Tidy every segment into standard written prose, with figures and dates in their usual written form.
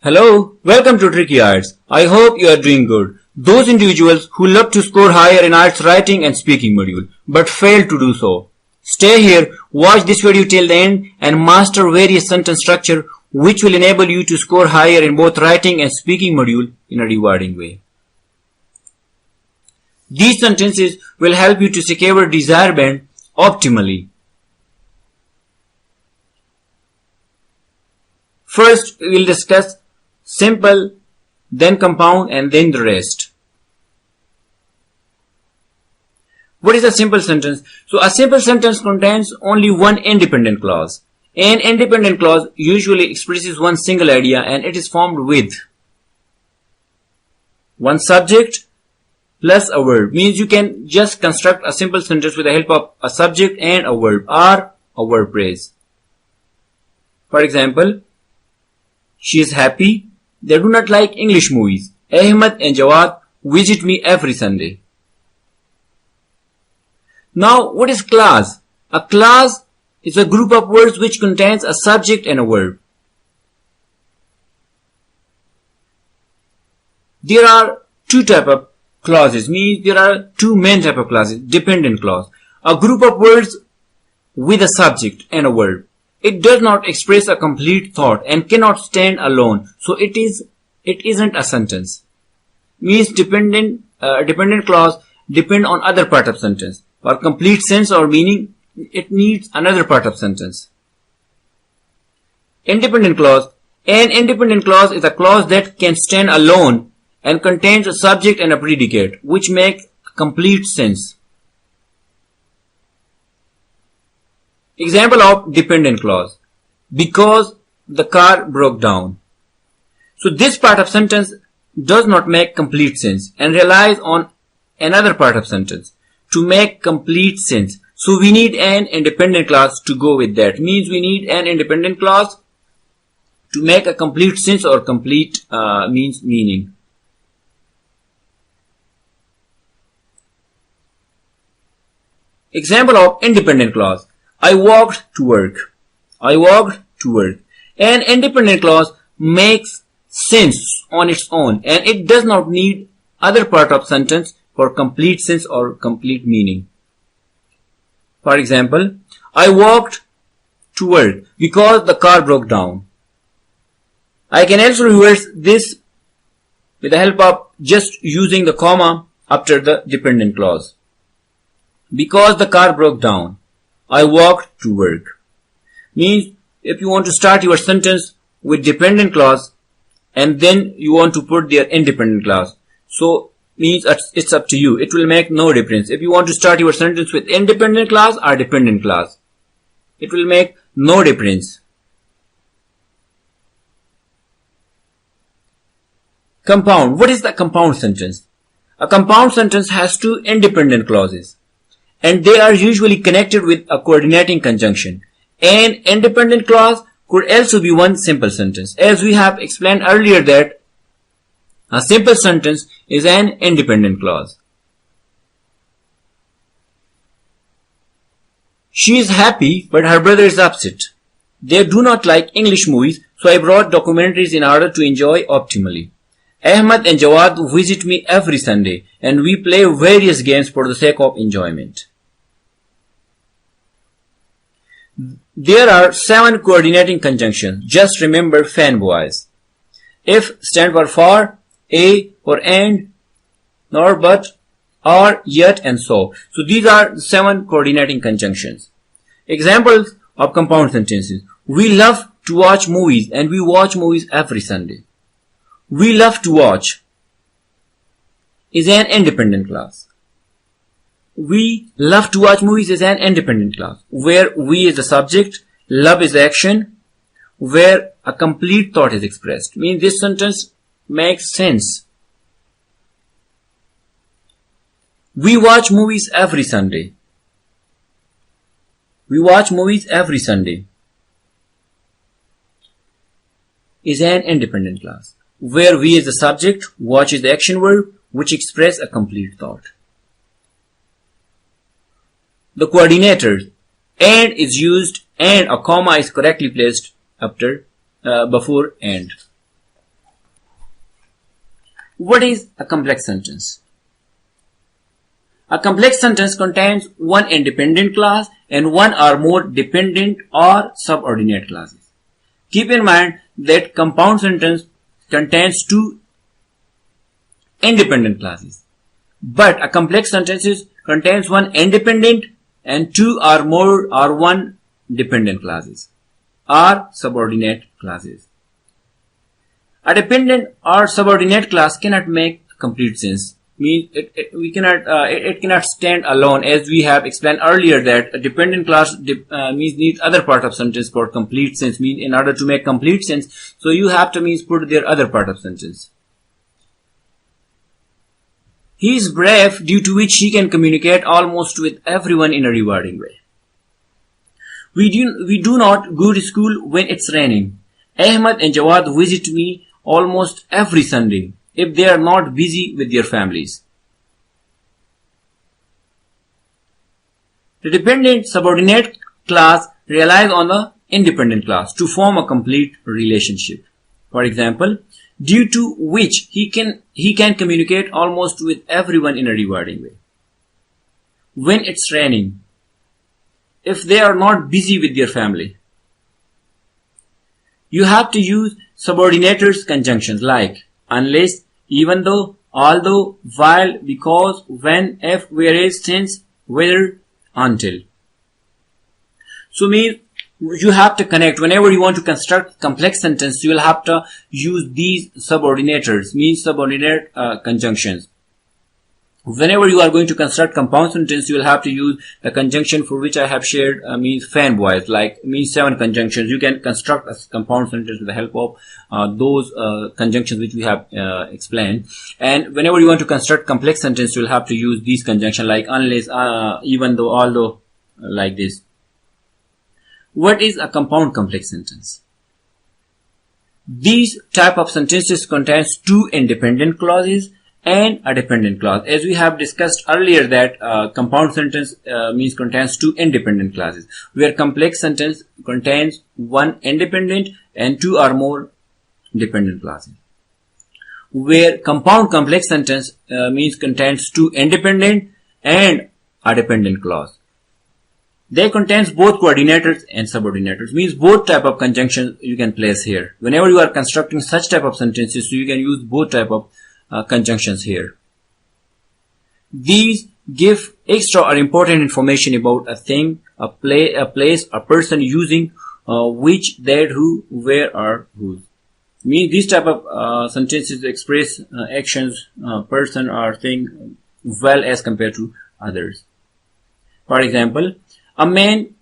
Hello, welcome to Tricky Arts. I hope you are doing good. Those individuals who love to score higher in arts writing and speaking module, but fail to do so. Stay here, watch this video till the end and master various sentence structure which will enable you to score higher in both writing and speaking module in a rewarding way. These sentences will help you to secure desired band optimally. First, we will discuss simple, then compound, and then the rest. What is a simple sentence? So a simple sentence contains only one independent clause. An independent clause usually expresses one single idea and it is formed with one subject plus a verb. Means you can just construct a simple sentence with the help of a subject and a verb or a verb phrase. For example, she is happy. They do not like English movies. Ahmed and Jawad visit me every Sunday. Now, what is clause? A clause is a group of words which contains a subject and a verb. There are two types of clauses. Means there are two main types of clauses. Dependent clause. A group of words with a subject and a verb. It does not express a complete thought and cannot stand alone. So it isn't a sentence. Means dependent clause depend on other part of sentence. For complete sense or meaning, it needs another part of sentence. Independent clause. An independent clause is a clause that can stand alone and contains a subject and a predicate, which make complete sense. Example of dependent clause. Because the car broke down. So this part of sentence does not make complete sense and relies on another part of sentence to make complete sense. So we need an independent clause to go with that. Means we need an independent clause to make a complete sense or complete means meaning. Example of independent clause. I walked to work. I walked to work. An independent clause makes sense on its own and it does not need other part of sentence for complete sense or complete meaning. For example, I walked to work because the car broke down. I can also reverse this with the help of just using the comma after the dependent clause. Because the car broke down, I walked to work. Means if you want to start your sentence with dependent clause and then you want to put their independent clause. So means it's up to you. It will make no difference. If you want to start your sentence with independent clause or dependent clause, it will make no difference. Compound. What is the compound sentence? A compound sentence has two independent clauses and they are usually connected with a coordinating conjunction. An independent clause could also be one simple sentence. As we have explained earlier that a simple sentence is an independent clause. She is happy but her brother is upset. They do not like English movies, so I brought documentaries in order to enjoy optimally. Ahmed and Jawad visit me every Sunday and we play various games for the sake of enjoyment. There are 7 coordinating conjunctions. Just remember fanboys. If stand for, a for and, nor, but, or, yet, and so. So these are 7 coordinating conjunctions. Examples of compound sentences. We love to watch movies and we watch movies every Sunday. We love to watch is an independent clause. We love to watch movies is an independent clause, where we is the subject, love is the action, where a complete thought is expressed. Means this sentence makes sense. We watch movies every Sunday. We watch movies every Sunday is an independent clause, where we is the subject, watch is the action verb, which express a complete thought. The coordinators and is used and a comma is correctly placed after before and. What is a complex sentence? A complex sentence contains one independent clause and one or more dependent or subordinate clauses. Keep in mind that compound sentence contains two independent clauses, but a complex sentence contains one independent and two or more or one dependent clauses or subordinate clauses. A dependent or subordinate clause cannot make complete sense. Means it cannot stand alone, as we have explained earlier that a dependent clause means needs other part of sentence for complete sense. Means in order to make complete sense, so you have to means put their other part of sentence. He is brave due to which he can communicate almost with everyone in a rewarding way. We do not go to school when it's raining. Ahmed and Jawad visit me almost every Sunday if they are not busy with their families. The dependent subordinate clause relies on the independent clause to form a complete relationship. For example, due to which he can communicate almost with everyone in a rewarding way. When it's raining, if they are not busy with their family. You have to use subordinators conjunctions like unless, even though, although, while, because, when, if, whereas, since, whether, until. So means you have to connect. Whenever you want to construct complex sentence, you will have to use these subordinators, means subordinate conjunctions. Whenever you are going to construct compound sentence, you will have to use the conjunction for which I have shared, means fanboys, like means 7 conjunctions. You can construct a compound sentence with the help of those conjunctions which we have explained. And whenever you want to construct complex sentence, you will have to use these conjunctions like unless, even though, although, like this. What is a compound complex sentence? These type of sentences contains two independent clauses and a dependent clause. As we have discussed earlier that compound sentence means contains two independent clauses, where complex sentence contains one independent and two or more dependent clauses. Where compound complex sentence means contains two independent and a dependent clause. They contains both coordinators and subordinators, means both type of conjunctions you can place here. Whenever you are constructing such type of sentences, so you can use both type of conjunctions here. These give extra or important information about a thing, a place, a person, using which, that, who, where, or whose. Means these type of sentences express actions, person or thing well as compared to others. For example, a man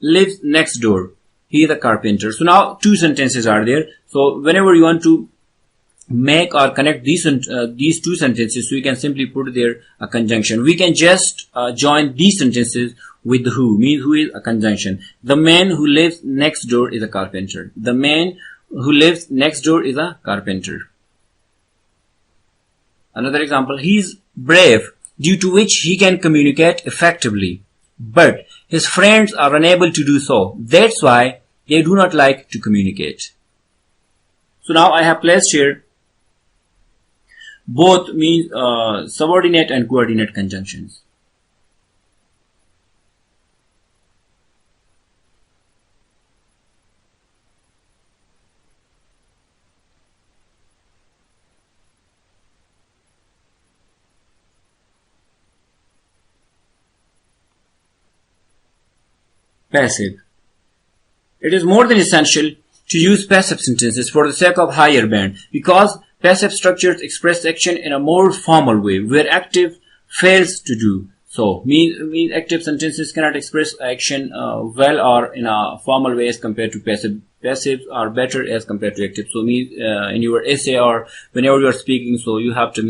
lives next door. He is a carpenter. So now two sentences are there. So whenever you want to make or connect these two sentences, so you can simply put there a conjunction. We can just join these sentences with the who, means who is a conjunction. The man who lives next door is a carpenter. The man who lives next door is a carpenter. Another example, he is brave due to which he can communicate effectively, but his friends are unable to do so. That's why they do not like to communicate. So now I have placed here both means subordinate and coordinate conjunctions. Passive. It is more than essential to use passive sentences for the sake of higher band, because passive structures express action in a more formal way, where active fails to do so. Means active sentences cannot express action well or in a formal way as compared to passive. Passives are better as compared to active. So means in your essay or whenever you are speaking, so you have to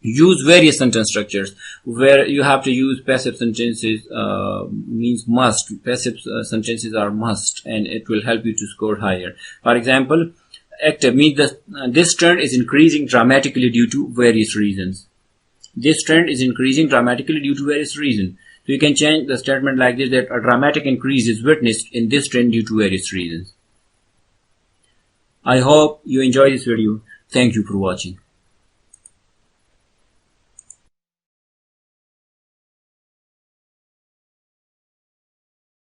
use various sentence structures where you have to use passive sentences, means must. Passive sentences are must, and it will help you to score higher. For example, active means this trend is increasing dramatically due to various reasons. This trend is increasing dramatically due to various reasons. So you can change the statement like this, that a dramatic increase is witnessed in this trend due to various reasons. I hope you enjoyed this video. Thank you for watching.